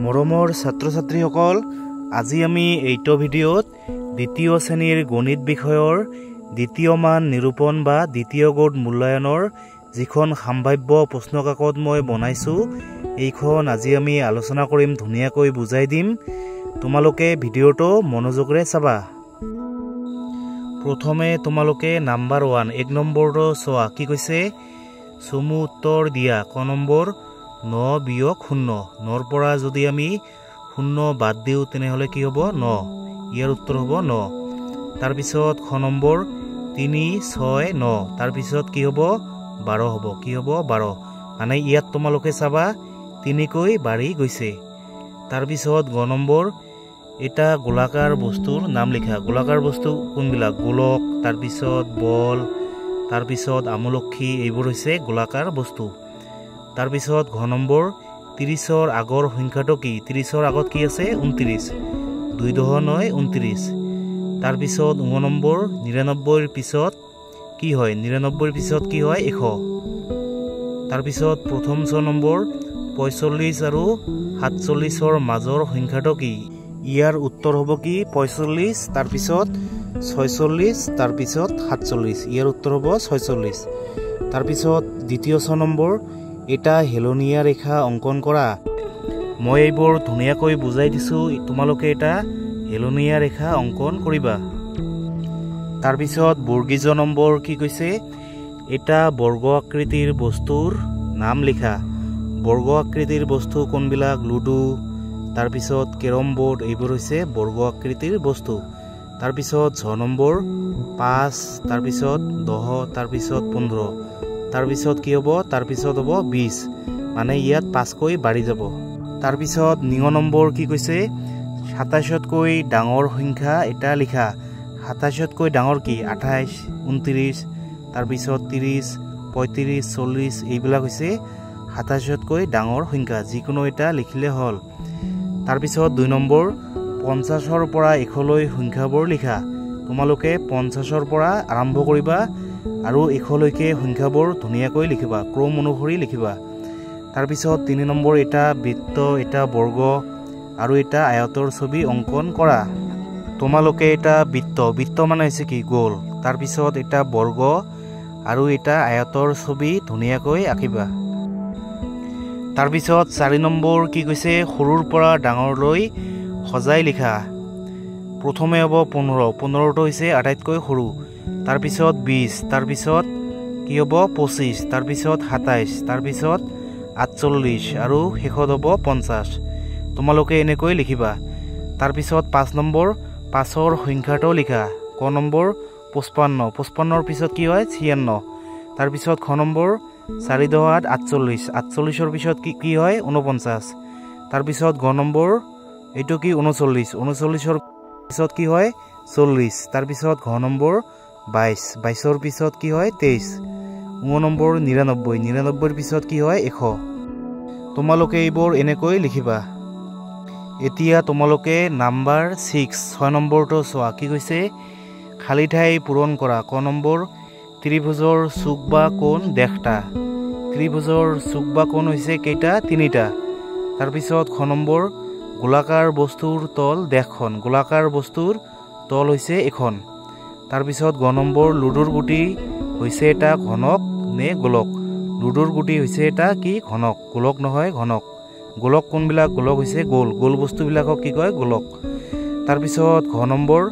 মৰমৰ ছাত্ৰ-ছাত্ৰীসকল, আজি আমি এইটো ভিডিঅ'ত দ্বিতীয় শ্ৰেণীৰ গণিত বিষয়ৰ দ্বিতীয় মান নিৰূপণ বা দ্বিতীয় গড় মূল্যায়নৰ যিখন সম্ভাব্য প্ৰশ্নকাকত মই বনাইছো এইখন আজি আমি আলোচনা কৰিম, ধুনীয়াকৈ বুজাই দিম। তোমালোকে ভিডিঅ'টো মনোযোগৰে চাবা। প্ৰথমে তোমালোকে নাম্বাৰ 1 এক নম্বৰটো চোৱা। কি কৈছে? চমু উত্তৰ দিয়া। ক নম্বৰ 9 বিয়োগ 0। 9ৰ পৰা যদি আমি 0 বাদ দিওঁ তেনেহ'লে কি হ'ব? 9। ইয়াৰ উত্তৰ হ'ব 9। তাৰপিছত খ নম্বৰ 3 6 9। তাৰপিছত কি হ'ব? 12 হ'ব। কি হ'ব? 12। মানে ইয়াত তোমালোকে চাবা 3 কৈ বাঢ়ি গৈছে। তাৰপিছত গ নম্বৰ এটা গোলাকাৰ বস্তুৰ নাম লিখা। গোলাকাৰ বস্তু কোনবিলাক? গোলক, তাৰপিছত বল, তাৰপিছত আমলক্ষী, এইবোৰ হৈছে গোলাকাৰ বস্তু। তাৰপিছত ঘ নম্বৰ 30ৰ আগৰ সংখ্যাটো কি? 30ৰ আগত কি আছে? 29। 2 দহ 9 29। তাৰপিছত ঙ নম্বৰ 99ৰ পিছত কি হয়? 99ৰ পিছত কি হয়? 100। তাৰপিছত প্ৰথম ছ নম্বৰ 45 আৰু 47ৰ মাজৰ সংখ্যাটো কি? ইয়াৰ উত্তৰ হ'ব কি? 45, তাৰপিছত 46, তাৰপিছত 47। ইয়াৰ উত্তৰ হ'ব 46। তাৰপিছত দ্বিতীয় ছ নম্বৰ এটা হেলনীয়া ৰেখা অংকন কৰা। মই এইবোৰ ধুনীয়াকৈ বুজাই দিছোঁ, তোমালোকে এটা হেলনীয়া ৰেখা অংকন কৰিবা। তাৰপিছত বৰ্গীজ নম্বৰ কি কৈছে? এটা বৰ্গ আকৃতিৰ বস্তুৰ নাম লিখা। বৰ্গ আকৃতিৰ বস্তু কোনবিলাক? লুডু, তাৰপিছত কেৰম বোৰ্ড, এইবোৰ হৈছে বৰ্গ আকৃতিৰ বস্তু। তাৰপিছত ছ নম্বৰ 5, তাৰপিছত 10, তাৰপিছত 15। তাৰপিছত কি হ'ব? তাৰপিছত হ'ব 20। মানে ইয়াত 5 কৈ বাঢ়ি যাব। তাৰপিছত নি নম্বৰ কি কৈছে? 27তকৈ ডাঙৰ সংখ্যা এটা লিখা। 27তকৈ ডাঙৰ কি? 28, 29, তাৰপিছত 30, 35, 40, এইবিলাক হৈছে 27তকৈ ডাঙৰ সংখ্যা। যিকোনো এটা লিখিলে হ'ল। তাৰপিছত 2 নম্বৰ 50ৰ পৰা 100লৈ সংখ্যাবোৰ লিখা। তোমালোকে 50ৰ পৰা আৰম্ভ কৰিবা আৰু 100লৈকে সংখ্যাবোৰ ধুনীয়াকৈ লিখিবা, ক্ৰম অনুসৰি লিখিবা। তাৰপিছত 3 নম্বৰ এটা বৃত্ত, এটা বৰ্গ আৰু এটা আয়তৰ ছবি অংকন কৰা। তোমালোকে এটা বৃত্ত মানে হৈছে কি? গোল। তাৰপিছত এটা বৰ্গ আৰু এটা আয়তৰ ছবি ধুনীয়াকৈ আঁকিবা। তাৰপিছত 4 নম্বৰ কি কৈছে? সৰুৰ পৰা ডাঙৰলৈ সজাই লিখা। প্ৰথমে হ'ব 15। 15টো হৈছে আটাইতকৈ সৰু। তাৰপিছত 20, তাৰপিছত কি হ'ব? 25, তাৰপিছত 27, তাৰপিছত 48 আৰু শেষত হ'ব 50। তোমালোকে এনেকৈ লিখিবা। তাৰপিছত 5 নম্বৰ 5ৰ সংখ্যাটো লিখা। ক নম্বৰ 55। 55ৰ পিছত কি হয়? 56। তাৰপিছত খ নম্বৰ 4 দহ 8 48। 48ৰ পিছত কি হয়? 49। তাৰপিছত গ নম্বৰ এইটো কি? 39। 39ৰ পিছত কি হয়? 40। তাৰপিছত ঘ নম্বৰ 22। 22ৰ পিছত কি হয়? 23। ঙ নম্বৰ 99। 99ৰ পিছত কি হয়? 100। তোমালোকে এইবোৰ এনেকৈ লিখিবা। এতিয়া তোমালোকে নাম্বাৰ 6 নম্বৰটো চোৱা। কি কৈছে? খালী ঠাই পূৰণ কৰা। ক নম্বৰ ত্ৰিভুজৰ চুক বা কোণ দেশটা। ত্ৰিভুজৰ চুক বা কোণ হৈছে কেইটা? 3টা। তাৰপিছত খ নম্বৰ গোলাকাৰ বস্তুৰ তল দেশখন। গোলাকাৰ বস্তুৰ তল হৈছে এখন। তাৰপিছত গ নম্বৰ লুডুৰ গুটি হৈছে এটা ঘনক নে গোলক? লুডুৰ গুটি হৈছে এটা কি? ঘনক। গোলক নহয়, ঘনক। গোলক কোনবিলাক? গোলক হৈছে গোল। গোল বস্তুবিলাকক কি কয়? গোলক। তাৰপিছত ঘ নম্বৰ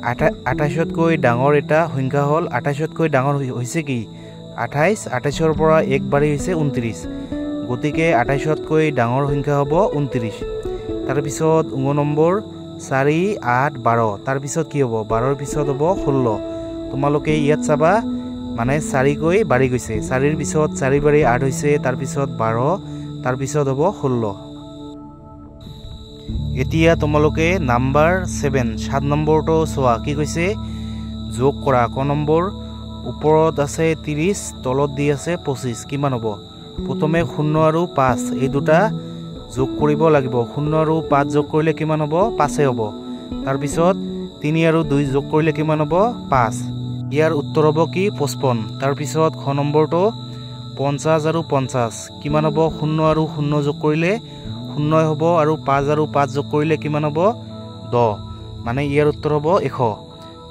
28তকৈ ডাঙৰ এটা সংখ্যা হ'ল। 28তকৈ ডাঙৰ হৈছে কি? 28। 28ৰ পৰা 1 বাঢ়ি হৈছে 29। গতিকে 28তকৈ ডাঙৰ সংখ্যা হ'ব 29। তাৰপিছত ঙ নম্বৰ 4, 8, 12। তাৰপিছত কি হ'ব? 12ৰ পিছত হ'ব 16। তোমালোকে ইয়াত চাবা মানে 4 কৈ বাঢ়ি গৈছে। 4ৰ পিছত 4 বাঢ়ি 8 হৈছে, তাৰপিছত 12, তাৰপিছত হ'ব 16। এতিয়া তোমালোকে নাম্বাৰ 7 নম্বৰটো চোৱা। কি কৈছে? যোগ কৰা। ক নম্বৰ ওপৰত আছে 30, তলত দি আছে 25। কিমান হ'ব? প্ৰথমে 0 আৰু 5 এই দুটা যোগ কৰিব লাগিব। 0 আৰু 5 যোগ কৰিলে কিমান হ'ব? 5 হ'ব। তাৰপিছত 3 আৰু 2 যোগ কৰিলে কিমান হ'ব? 5। ইয়াৰ উত্তৰ হ'ব কি? 55। তাৰপিছত খ নম্বৰটো 50 আৰু 50 কিমান হ'ব? 0 আৰু 0 যোগ কৰিলে 0 হ'ব আৰু 5 আৰু 5 যোগ কৰিলে কিমান হ'ব 10 মানে ইয়াৰ উত্তৰ হ'ব 100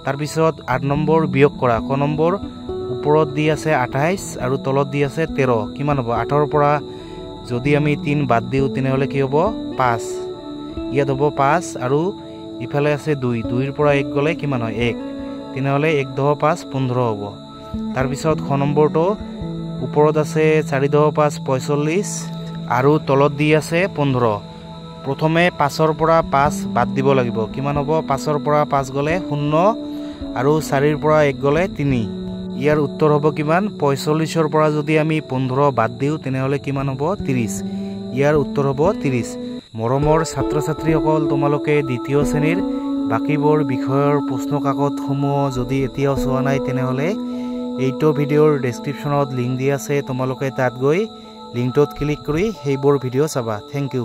তাৰ পিছত 8 নম্বৰ বিয়োগ কৰা ক নম্বৰ ওপৰত দি আছে 28 আৰু তলত দি আছে 13 কিমান হ'ব 8 ৰ পৰা যদি আমি 3 বাদ দিও তেনেহলে কি হ'ব 5 ইয়াত হ'ব 5 আৰু ইফালে আছে 2 2 ৰ পৰা 1 গলে কিমান হয় 1 তেনেহলে 1 10 5 15 হ'ব তাৰ পিছত খ নম্বৰটো ওপৰত আছে 4 10 5 45 আৰু তলত দি আছে 15 প্ৰথমে 5 ৰ পৰা 5 বাদ দিব লাগিব কিমান হ'ব 5 ৰ পৰা 5 গলে 0 আৰু 4 ৰ পৰা 1 গলে 3 ইয়াৰ উত্তৰ হ'ব কিমান 45 ৰ পৰা যদি আমি 15 বাদ দিও তেনেহলে কিমান হ'ব 30 ইয়াৰ উত্তৰ হ'ব 30 মৰমৰ ছাত্ৰ ছাত্ৰীসকল তোমালোকে দ্বিতীয় শ্ৰেণীৰ বাকিবোৰ বিষয়ৰ প্ৰশ্ন কাকতসমূহ যদি এতিয়াও চোৱা নাই তেনেহলে এইটো ভিডিঅ'ৰ ডেসক্ৰিপচনত লিংক দি আছে তোমালোকে তাত গৈ লিংকটোত ক্লিক কৰি সেইবোৰ ভিডিঅ' চাবা থ্যাংক ইউ